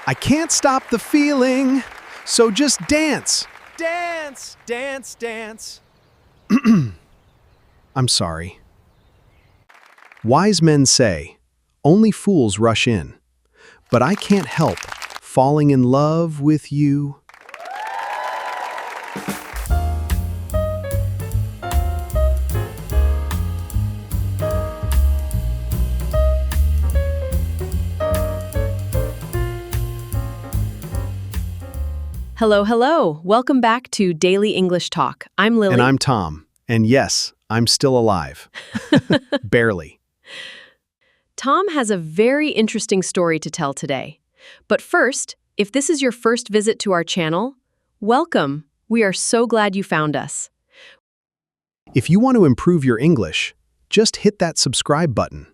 I can't stop the feeling, so just dance. Dance, dance, dance. I'm sorry. Wise men say, only fools rush in. But I can't help falling in love with you. Hello, hello. Welcome back to Daily English Talk. I'm Lily. And I'm Tom. And yes, I'm still alive. Barely. Tom has a very interesting story to tell today. But first, if this is your first visit to our channel, welcome. We are so glad you found us. If you want to improve your English, just hit that subscribe button.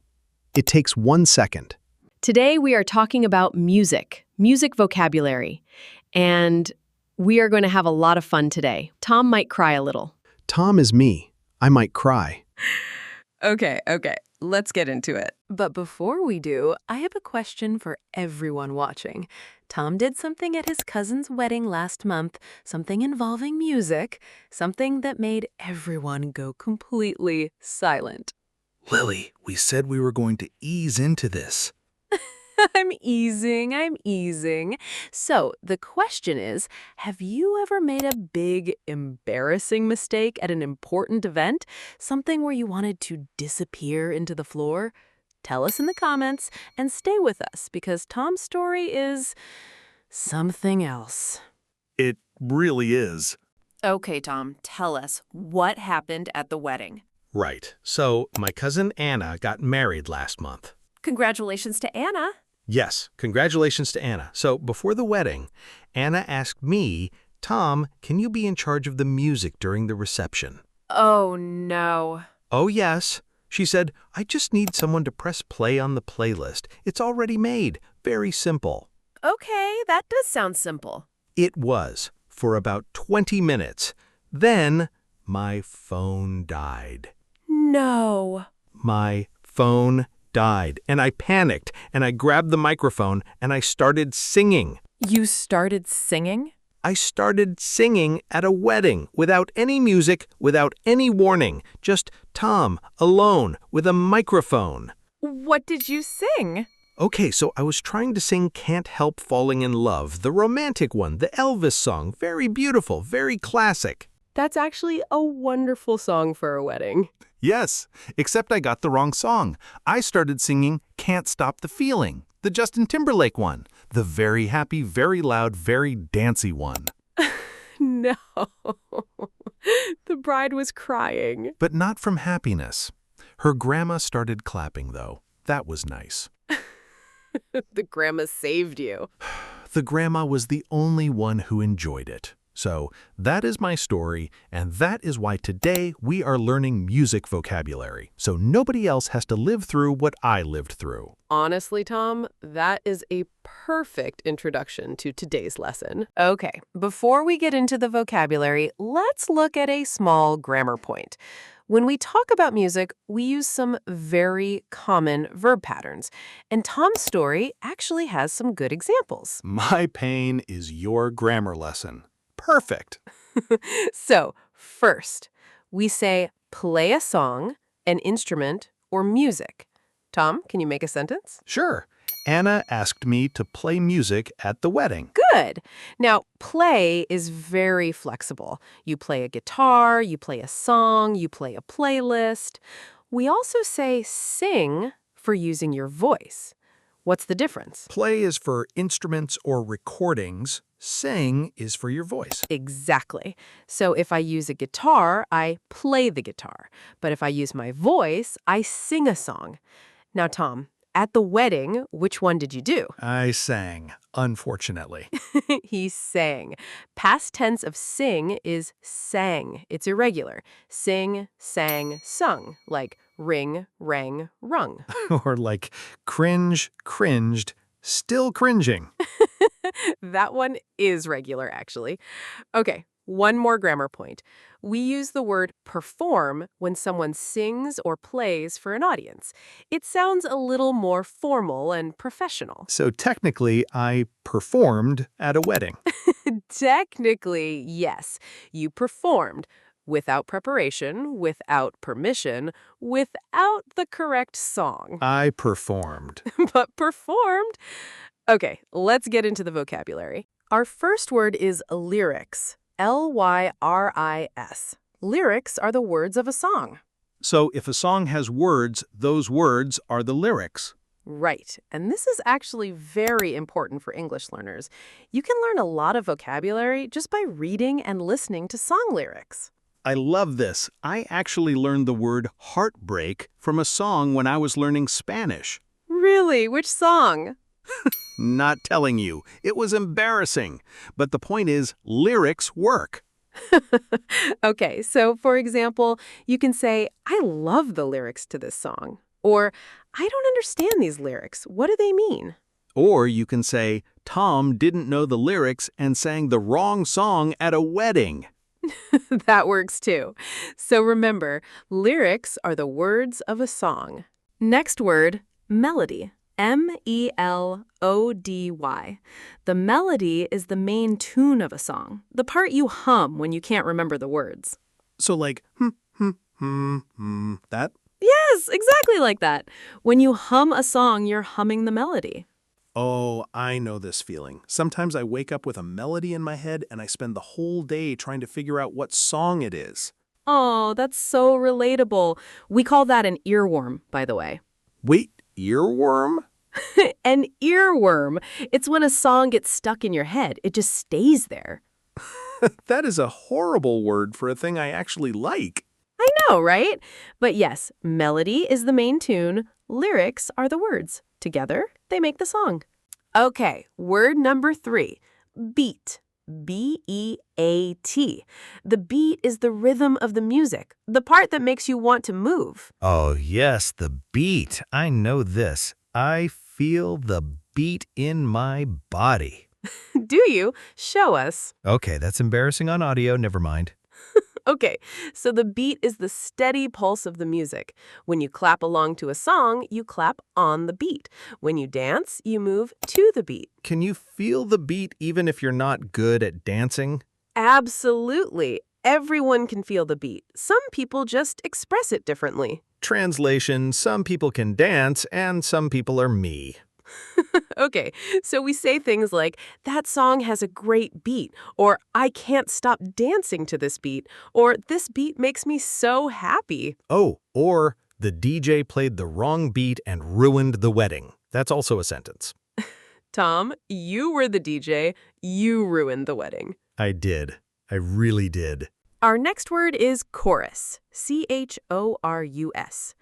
It takes 1 second. Today we are talking about music vocabulary. And we are going to have a lot of fun today. Tom might cry a little. Tom is me. I might cry. Okay, let's get into it. But before we do, I have a question for everyone watching. Tom did something at his cousin's wedding last month, something involving music, something that made everyone go completely silent. Lily, we said we were going to ease into this. I'm easing. So, the question is, have you ever made a big, embarrassing mistake at an important event? Something where you wanted to disappear into the floor? Tell us in the comments and stay with us because Tom's story is something else. It really is. Okay, Tom, tell us, what happened at the wedding? Right. So, my cousin Anna got married last month. Congratulations to Anna. Yes, congratulations to Anna. So, before the wedding, Anna asked me, Tom, can you be in charge of the music during the reception? Oh, no. Oh, yes. She said, I just need someone to press play on the playlist. It's already made. Very simple. Okay, that does sound simple. It was, for about 20 minutes. Then, my phone died. No. My phone died, and I panicked, and I grabbed the microphone, and I started singing. You started singing? I started singing at a wedding, without any music, without any warning, just Tom, alone, with a microphone. What did you sing? Okay, so I was trying to sing Can't Help Falling in Love, the romantic one, the Elvis song, very beautiful, very classic. That's actually a wonderful song for a wedding. Yes, except I got the wrong song. I started singing Can't Stop the Feeling, the Justin Timberlake one, the very happy, very loud, very dancey one. No. The bride was crying. But not from happiness. Her grandma started clapping, though. That was nice. The grandma saved you. The grandma was the only one who enjoyed it. So that is my story, and that is why today we are learning music vocabulary, so nobody else has to live through what I lived through. Honestly, Tom, that is a perfect introduction to today's lesson. Okay, before we get into the vocabulary, let's look at a small grammar point. When we talk about music, we use some very common verb patterns, and Tom's story actually has some good examples. My pain is your grammar lesson. Perfect. So, first, we say play a song, an instrument, or music. Tom, can you make a sentence? Sure. Anna asked me to play music at the wedding. Good. Now, play is very flexible. You play a guitar, you play a song, you play a playlist. We also say sing for using your voice. What's the difference? Play is for instruments or recordings. Sing is for your voice. Exactly. So if I use a guitar, I play the guitar. But if I use my voice, I sing a song. Now, Tom, at the wedding, which one did you do? I sang, unfortunately. He sang. Past tense of sing is sang. It's irregular. Sing, sang, sung, like ring, rang, rung. Or like cringe, cringed, still cringing. That one is regular, actually. Okay, One more grammar point. We use the word perform when someone sings or plays for an audience. It sounds a little more formal and professional. So technically, I performed at a wedding. Technically, yes, you performed without preparation, without permission, without the correct song. I performed. But performed. Okay, let's get into the vocabulary. Our first word is lyrics. Lyris. Lyrics are the words of a song. So if a song has words, those words are the lyrics. Right, and this is actually very important for English learners. You can learn a lot of vocabulary just by reading and listening to song lyrics. I love this. I actually learned the word heartbreak from a song when I was learning Spanish. Really? Which song? Not telling you. It was embarrassing. But the point is, lyrics work. Okay, so for example, you can say, I love the lyrics to this song. Or, I don't understand these lyrics. What do they mean? Or you can say, Tom didn't know the lyrics and sang the wrong song at a wedding. That works too. So remember, lyrics are the words of a song. Next word, melody. Melody. The melody is the main tune of a song, the part you hum when you can't remember the words. So like, that? Yes, exactly like that. When you hum a song, you're humming the melody. Oh, I know this feeling. Sometimes I wake up with a melody in my head and I spend the whole day trying to figure out what song it is. Oh, that's so relatable. We call that an earworm, by the way. Wait, earworm? An earworm. It's when a song gets stuck in your head. It just stays there. That is a horrible word for a thing I actually like. I know, right? But yes, melody is the main tune. Lyrics are the words. Together, they make the song. Okay, word number 3, beat. B-E-A-T. The beat is the rhythm of the music, the part that makes you want to move. Oh, yes, the beat. I know this. I feel the beat in my body. Do you? Show us. Okay, that's embarrassing on audio. Never mind. Okay, so the beat is the steady pulse of the music. When you clap along to a song, you clap on the beat. When you dance, you move to the beat. Can you feel the beat even if you're not good at dancing? Absolutely. Everyone can feel the beat. Some people just express it differently. Translation, some people can dance and some people are me. Okay, so we say things like, that song has a great beat, or I can't stop dancing to this beat, or this beat makes me so happy. Oh, or the DJ played the wrong beat and ruined the wedding. That's also a sentence. Tom, you were the DJ. You ruined the wedding. I did. I really did. Our next word is chorus. C-H-O-R-U-S.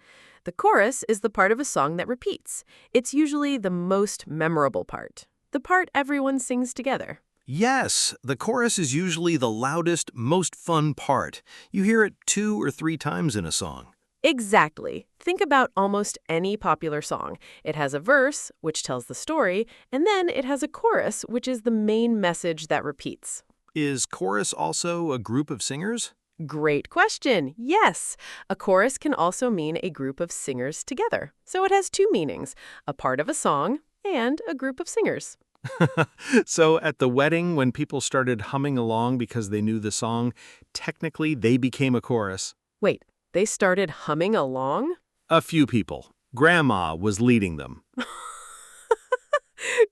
The chorus is the part of a song that repeats. It's usually the most memorable part, the part everyone sings together. Yes, the chorus is usually the loudest, most fun part. You hear it 2 or 3 times in a song. Exactly. Think about almost any popular song. It has a verse, which tells the story, and then it has a chorus, which is the main message that repeats. Is chorus also a group of singers? Great question. Yes. A chorus can also mean a group of singers together. So it has 2 meanings, a part of a song and a group of singers. So at the wedding, when people started humming along because they knew the song, technically they became a chorus. Wait, they started humming along? A few people. Grandma was leading them.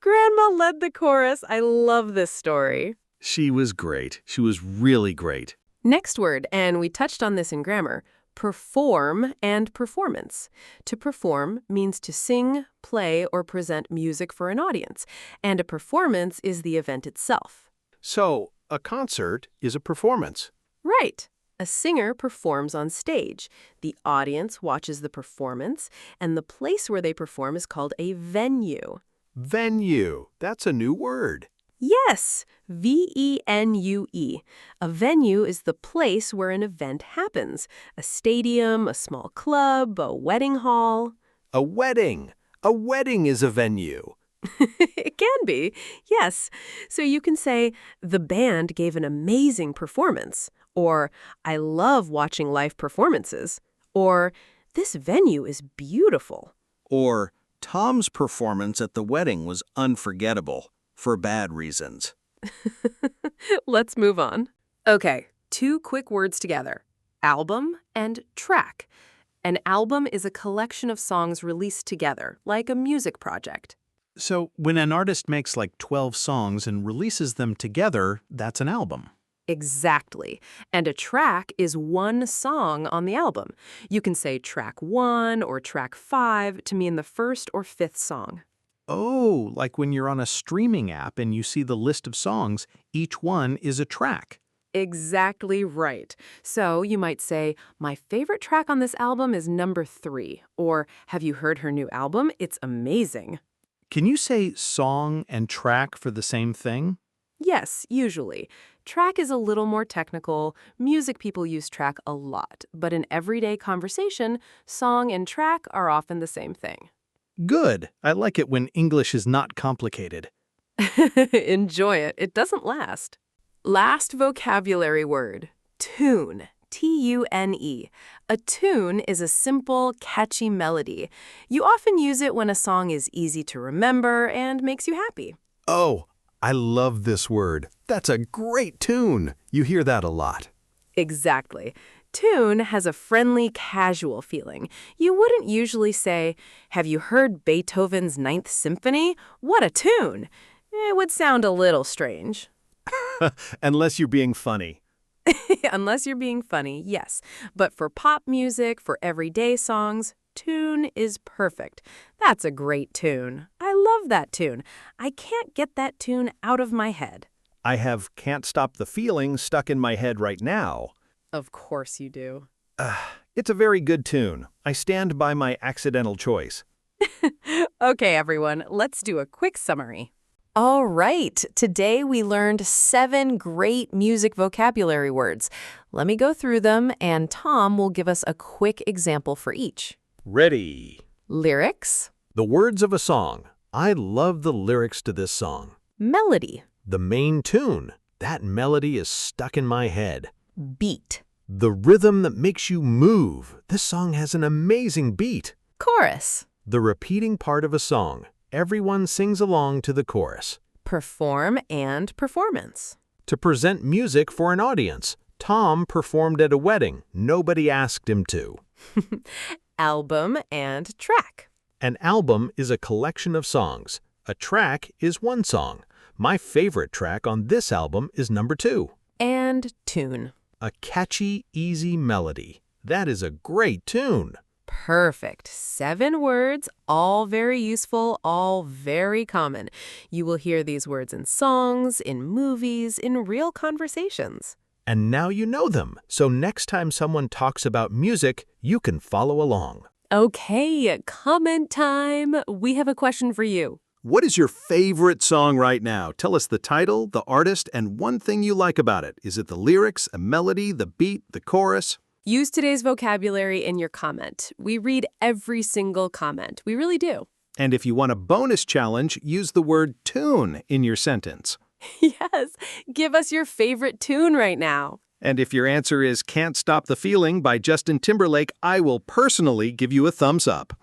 Grandma led the chorus. I love this story. She was great. She was really great. Next word, and we touched on this in grammar, perform and performance. To perform means to sing, play, or present music for an audience, and a performance is the event itself. So, a concert is a performance. Right. A singer performs on stage. The audience watches the performance, and the place where they perform is called a venue. Venue. That's a new word. Yes, V-E-N-U-E. A venue is the place where an event happens. A stadium, a small club, a wedding hall. A wedding. A wedding is a venue. It can be, yes. So you can say, the band gave an amazing performance, or I love watching live performances, or this venue is beautiful. Or, Tom's performance at the wedding was unforgettable, for bad reasons. Let's move on. Okay, 2 quick words together. Album and track. An album is a collection of songs released together, like a music project. So when an artist makes like 12 songs and releases them together, that's an album. Exactly. And a track is one song on the album. You can say track 1 or track 5 to mean the first or fifth song. Oh, like when you're on a streaming app and you see the list of songs, each one is a track. Exactly right. So you might say, my favorite track on this album is number 3, or have you heard her new album? It's amazing. Can you say song and track for the same thing? Yes, usually. Track is a little more technical. Music people use track a lot, but in everyday conversation, song and track are often the same thing. Good. I like it when English is not complicated. Enjoy it. It doesn't last. Last vocabulary word, tune. T-U-N-E. A tune is a simple, catchy melody. You often use it when a song is easy to remember and makes you happy. Oh, I love this word. That's a great tune. You hear that a lot. Exactly. Tune has a friendly, casual feeling. You wouldn't usually say, have you heard Beethoven's Ninth Symphony? What a tune! It would sound a little strange. Unless you're being funny. Unless you're being funny, yes. But for pop music, for everyday songs, tune is perfect. That's a great tune. I love that tune. I can't get that tune out of my head. I have Can't Stop the Feeling stuck in my head right now. Of course you do. It's a very good tune. I stand by my accidental choice. Okay, everyone, let's do a quick summary. All right, today we learned 7 great music vocabulary words. Let me go through them, and Tom will give us a quick example for each. Ready. Lyrics, The words of a song. I love the lyrics to this song. melody, The main tune. That melody is stuck in my head. beat, The rhythm that makes you move. This song has an amazing beat. chorus, The repeating part of a song. Everyone sings along to the chorus. perform and performance. To present music for an audience. Tom performed at a wedding. Nobody asked him to. Album and track. An album is a collection of songs. A track is one song. My favorite track on this album is number 2. And tune. A catchy, easy melody. That is a great tune. Perfect. 7 words, all very useful, all very common. You will hear these words in songs, in movies, in real conversations. And now you know them, so next time someone talks about music, you can follow along. Okay, comment time. We have a question for you. What is your favorite song right now? Tell us the title, the artist, and one thing you like about it. Is it the lyrics, a melody, the beat, the chorus? Use today's vocabulary in your comment. We read every single comment. We really do. And if you want a bonus challenge, use the word tune in your sentence. Yes, give us your favorite tune right now. And if your answer is Can't Stop the Feeling by Justin Timberlake, I will personally give you a thumbs up.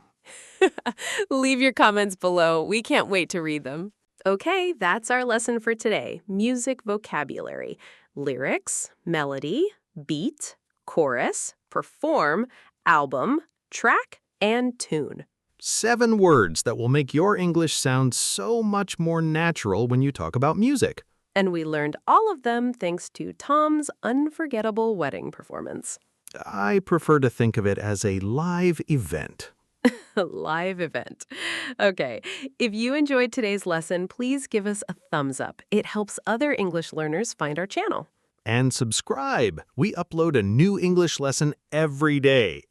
Leave your comments below. We can't wait to read them. Okay, that's our lesson for today. Music vocabulary. Lyrics, melody, beat, chorus, perform, album, track, and tune. 7 words that will make your English sound so much more natural when you talk about music. And we learned all of them thanks to Tom's unforgettable wedding performance. I prefer to think of it as a live event. A live event. Okay, if you enjoyed today's lesson, please give us a thumbs up. It helps other English learners find our channel. And subscribe. We upload a new English lesson every day,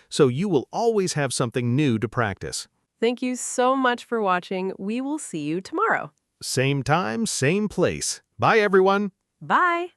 so you will always have something new to practice. Thank you so much for watching. We will see you tomorrow. Same time, same place. Bye, everyone. Bye.